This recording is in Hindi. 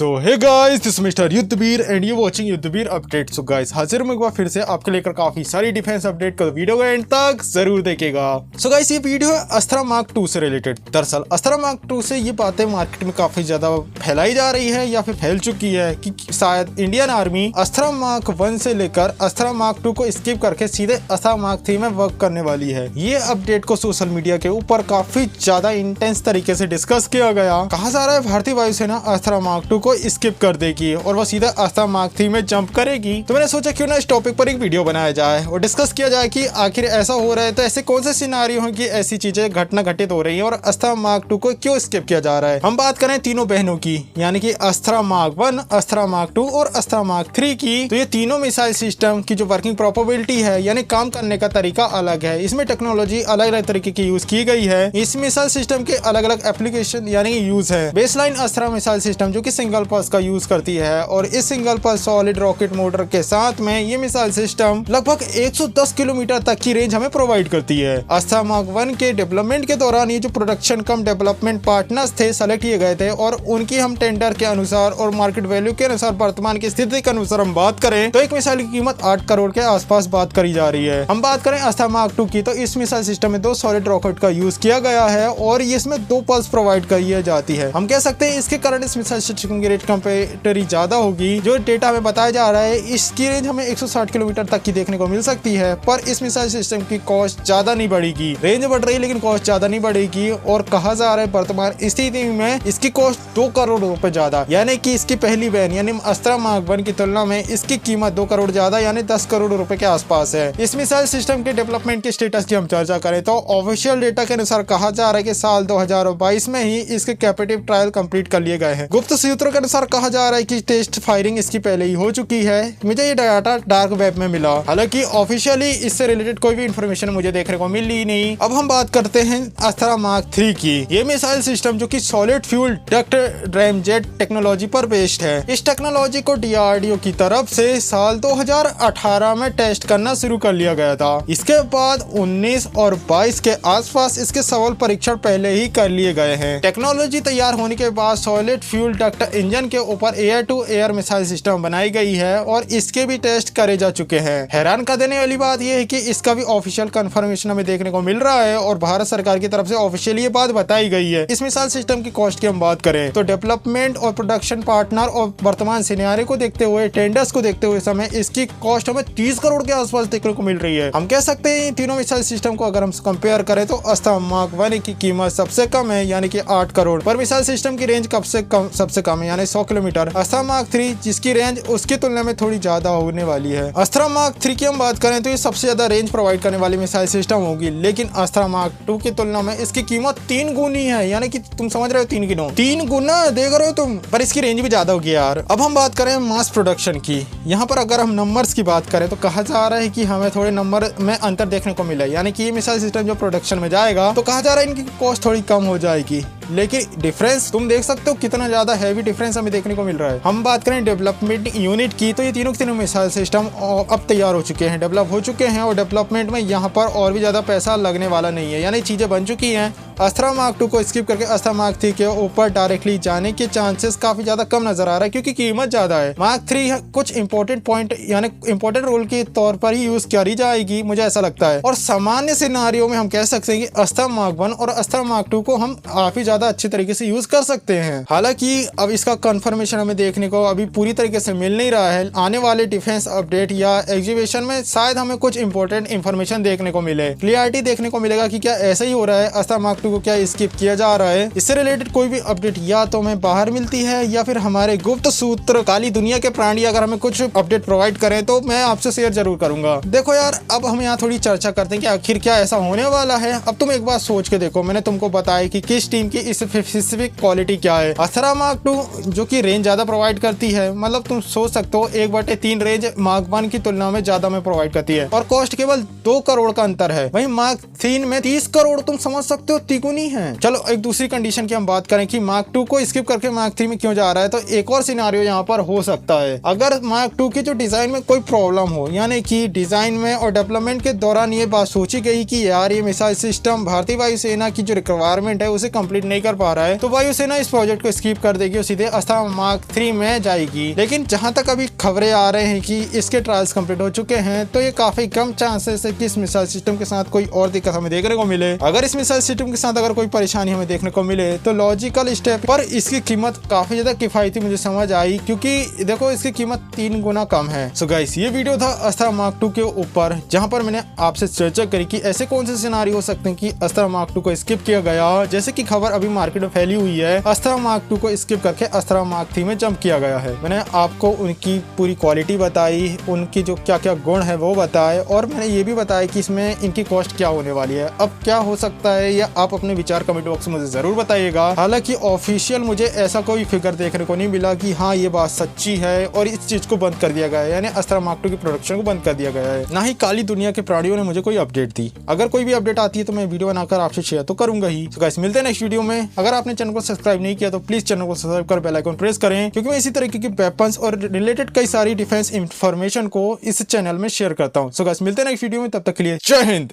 तो hey guys, this mister Yudhveer and you watching Yudhveer update. So guys, हाजिर मैं एक बार फिर से आपके लेकर काफी सारी डिफेंस अपडेट को वीडियो को एंड तक जरूर देखेगा। सो गाइस, ये वीडियो है अस्त्रा मार्क 2 से रिलेटेड। दरअसल अस्त्रा मार्क 2 से ये बातें मार्केट में काफी ज्यादा फैलाई जा रही है या फिर फैल चुकी है कि शायद इंडियन आर्मी अस्त्रा मार्क 1 से लेकर अस्त्रा मार्क 2 को स्किप करके सीधे अस्त्रा मार्क 3 में वर्क करने वाली है। ये अपडेट को सोशल मीडिया के ऊपर काफी ज्यादा इंटेंस तरीके से डिस्कस किया गया। कहा जा रहा है भारतीय वायुसेना अस्त्रा मार्क 2 को स्किप कर देगी और वो सीधा अस्त्रा मार्क 3 में जंप करेगी। तो मैंने सोचा क्यों ना इस टॉपिक पर एक वीडियो बनाया जाए और डिस्कस किया जाए कि आखिर ऐसा हो रहा है तो ऐसे कौन से सिनारियो हैं कि ऐसी चीजें घटना घटित हो रही है और अस्त्रा मार्क 2 को क्यों स्किप किया जा रहा है। हम बात करें तीनों बहनों की, यानी कि अस्त्रा मार्क 1, अस्त्रा मार्क 2 और अस्त्रा मार्क 3 की। तो ये तीनों मिसाइल सिस्टम की जो वर्किंग प्रोपेबिलिटी है, यानी काम करने का तरीका अलग है। इसमें टेक्नोलॉजी अलग अलग तरीके की यूज की गई है। इस मिसाइल सिस्टम के अलग अलग एप्लीकेशन यानी यूज है। बेसलाइन अस्त्रा मिसाइल सिस्टम जो कि सिंगल पल्स का यूज करती है और इस single pulse solid rocket motor के साथ में ये मिसाइल सिस्टम लगभग 110 किलोमीटर तक की रेंज हमें प्रोवाइड करती है। अस्त्रा मार्क 1 के डेवलपमेंट के दौरान ये जो प्रोडक्शन कम डेवलपमेंट पार्टनर्स थे सेलेक्ट किए गए थे और उनकी हम टेंडर के अनुसार और मार्केट वैल्यू के अनुसार वर्तमान की स्थिति के अनुसार हम बात करें तो एक मिसाइल की कीमत 8 करोड़ के आसपास बात करी जा रही है। हम बात करें अस्त्रा मार्क 2 की, तो इस मिसाइल सिस्टम में 2 सॉलिड रॉकेट का यूज किया गया है और इसमें 2 पल्स प्रोवाइड की जाती है। हम कह सकते हैं इसके कारण इस मिसाइल सिस्टम की रेंज कंपेरेटरी ज्यादा होगी। जो डेटा में बताया जा रहा है इसकी रेंज हमें 160 किलोमीटर तक की देखने को मिल सकती है, पर इस मिसाइल सिस्टम की कॉस्ट ज्यादा नहीं बढ़ेगी। रेंज बढ़ रही है लेकिन कॉस्ट ज्यादा नहीं बढ़ेगी और कहा जा रहा है वर्तमान स्थिति में इसकी कॉस्ट 2 करोड़ रुपए ज्यादा, यानी कि इसकी पहली बहन यानी अस्त्रा मार्क 1 की तुलना में इसकी कीमत 2 करोड़ ज्यादा यानी 10 करोड़ रुपए के आसपास है। इस मिसाइल सिस्टम के डेवलपमेंट के स्टेटस की हम चर्चा करें तो ऑफिशियल डेटा के अनुसार कहा जा रहा है कि साल 2022 में ही इसके कैपेटिव ट्रायल कंप्लीट कर लिए गए हैं। गुप्त सूत्रों के अनुसार कहा जा रहा है कि टेस्ट फायरिंग इसकी पहले ही हो चुकी है। मुझे ये डाटा डार्क वेब में मिला, हालांकि ऑफिशियली इससे रिलेटेड कोई भी इंफॉर्मेशन मुझे देखने को मिली नहीं। अब हम बात करते हैं अस्त्रा मार्क 3 की। ये मिसाइल सिस्टम जो कि solid fuel duct ramjet technology पर बेस्ड है। इस टेक्नोलॉजी को DRDO की तरफ से साल 2018 में टेस्ट करना शुरू कर लिया गया था। इसके बाद 19 और 22 के आसपास इसके सफल परीक्षण पहले ही कर लिए गए हैं। टेक्नोलॉजी तैयार होने के बाद सॉलिड फ्यूल डक्ट इंजन के ऊपर air to air missile system बनाई गई है और इसके भी टेस्ट करे जा चुके हैं। हैरान कर देने वाली बात यह है कि इसका भी ऑफिशियल कंफर्मेशन हमें देखने को मिल रहा है और भारत सरकार की तरफ से ऑफिशियली ये बात बताई गई है। इस मिसाइल सिस्टम की कॉस्ट की हम बात करें तो डेवलपमेंट और प्रोडक्शन पार्टनर और वर्तमान सिनेरियो को देखते हुए, टेंडर्स को देखते हुए समय इसकी कॉस्ट हमें 30 करोड़ के आसपास देखने को मिल रही है। हम कह सकते हैं तीनों मिसाइल सिस्टम को अगर हम कंपेयर करें तो अस्त्रा मार्क 1 की कीमत सबसे कम है यानी कि 8 करोड़, पर मिसाइल सिस्टम की रेंज सबसे कम है यानी 100 किलोमीटर। अस्त्रा मार्क 3 जिसकी रेंज उसकी तुलना में थोड़ी ज्यादा होने वाली है। अस्त्रा मार्क 3 की हम बात करें तो ये सबसे ज्यादा रेंज प्रोवाइड करने वाली मिसाइल सिस्टम होगी, लेकिन अस्त्रा मार्क 2 की तुलना में इसकी कीमत 3 गुनी है, यानी कि तुम समझ रहे हो 3 गुना देख रहे हो तुम, पर इसकी रेंज भी ज्यादा होगी यार। अब हम बात करें मास प्रोडक्शन की। यहाँ पर अगर हम नंबर्स की बात करें तो कहा जा रहा है कि हमें थोड़े नंबर में अंतर देखने को मिला, यानी कि ये मिसाइल सिस्टम जो प्रोडक्शन में जाएगा तो कहा जा रहा है इनकी कॉस्ट थोड़ी कम हो जाएगी, लेकिन डिफरेंस तुम देख सकते हो कितना ज्यादा हैवी डिफरेंस हमें देखने को मिल रहा है। हम बात करें डेवलपमेंट यूनिट की तो ये तीनों के तीनों मिसाइल सिस्टम अब तैयार हो चुके हैं, डेवलप हो चुके हैं और डेवलपमेंट में यहाँ पर और भी ज्यादा पैसा लगने वाला नहीं है, यानी चीजें बन चुकी हैं। अस्त्रा मार्क 2 को स्किप करके अस्त्रा मार्क 3 के ऊपर डायरेक्टली जाने के चांसेस काफी ज्यादा कम नजर आ रहा है क्योंकि कीमत ज्यादा है। मार्क 3 कुछ इंपॉर्टेंट पॉइंट यानी इंपॉर्टेंट रोल के तौर पर ही यूज करी जाएगी, मुझे ऐसा लगता है। और सामान्य सिनारियो में हम कह सकते हैं कि अस्त्रा मार्क 1 और अस्त्रा मार्क 2 को हम काफी ज्यादा अच्छे तरीके से यूज कर सकते हैं। हालांकि अब इसका कंफर्मेशन हमें देखने को अभी पूरी तरीके से मिल नहीं रहा है। आने वाले डिफेंस अपडेट या एग्जीबिशन में शायद हमें कुछ इंपॉर्टेंट इन्फॉर्मेशन देखने को मिले, क्लियरिटी देखने को मिलेगा कि क्या ऐसा ही हो रहा है, अस्त्रा मार्क 2 को क्या स्किप किया जा रहा है। इससे रिलेटेड कोई भी अपडेट या तो हमें बाहर मिलती है या फिर हमारे गुप्त सूत्र काली दुनिया के प्राणी अगर हमें कुछ अपडेट प्रोवाइड करें तो मैं आपसे शेयर जरूर करूंगा। देखो यार, अब हम यहाँ थोड़ी चर्चा करते हैं कि आखिर क्या ऐसा होने वाला है। अब तुम एक बार सोच के देखो, मैंने तुमको बताया कि किस टीम की स्पेसिफिक क्वालिटी क्या है। अस्त्रा मार्क 2 जो कि रेंज ज्यादा प्रोवाइड करती है, मतलब तुम सोच सकते हो 1/3 रेंज मार्क 1 की तुलना में ज्यादा में प्रोवाइड करती है और कॉस्ट केवल 2 करोड़ का अंतर है। वहीं मार्क 3 में 30 करोड़, तुम समझ सकते हो तिगुनी है। चलो एक दूसरी कंडीशन की हम बात करें कि मार्क 2 को स्किप करके मार्क 3 में क्यों जा रहा है, तो एक और सिनेरियो यहाँ पर हो सकता है। अगर मार्क 2 की जो डिजाइन में कोई प्रॉब्लम हो, यानी कि डिजाइन में और डेवलपमेंट के दौरान ये बात सोची गई कि यार ये मिसाइल सिस्टम भारतीय वायुसेना की जो रिक्वायरमेंट है उसे कंप्लीट नहीं कर पा रहा है, तो वायुसेना इस प्रोजेक्ट को स्किप कर देगी और सीधे अस्त्रा मार्क 3 में जाएगी। लेकिन जहां तक अभी खबरें आ रहे हैं कि इसके ट्रायल्स कंप्लीट हो चुके हैं, तो ये काफी कम चांसेस है कि इस मिसाइल सिस्टम के साथ कोई और दिक्कत हमें देखने को मिले। अगर इस मिसाइल सिस्टम के साथ अगर कोई परेशानी हमें देखने को मिले तो लॉजिकल स्टेप पर इसकी कीमत काफी ज्यादा किफायती मुझे समझ आई, क्योंकि देखो इसकी कीमत 3 गुना कम है। सो गाइस, ये वीडियो था अस्त्रा मार्क 2 के ऊपर, जहां पर मैंने आपसे चर्चा करी कि ऐसे कौन से सिनारियो हो सकते हैं कि अस्त्रा मार्क 2 को स्किप किया गया। जैसे कि खबर अभी मार्केट में फैली हुई है, अस्त्रा मार्क 2 को स्किप करके अस्त्रा मार्क 3 में जंप किया गया है। मैंने आपको उनकी पूरी क्वालिटी बताई, उनकी जो क्या क्या गुण है वो बताए, और मैंने ये भी बताया कि इसमें इनकी कॉस्ट क्या होने वाली है। अब क्या हो सकता है या आप अपने विचार कमेंट बॉक्स में मुझे जरूर बताइएगा। हालांकि ऑफिशियल मुझे ऐसा कोई फिगर देखने को नहीं मिला कि हाँ ये बात सच्ची है और इस चीज को बंद कर दिया गया है, यानी अस्त्रा मार्क 2 की प्रोडक्शन को बंद कर दिया गया है। ना ही काली दुनिया के प्राणियों ने मुझे कोई अपडेट दी। अगर कोई भी अपडेट आती है तो मैं वीडियो बनाकर आपसे शेयर तो करूंगा ही। तो गाइस, मिलते हैं नेक्स्ट वीडियो में। अगर आपने चैनल को सब्सक्राइब नहीं किया तो प्लीज चैनल को सब्सक्राइब कर बेल आइकन प्रेस करें, क्योंकि मैं इसी तरीके की वेपन्स और रिलेटेड कई सारी डिफेंस इंफॉर्मेशन को इस चैनल में शेयर करता हूं। सो गाइस, मिलते हैं नेक्स्ट वीडियो में, तब तक के लिए जय हिंद।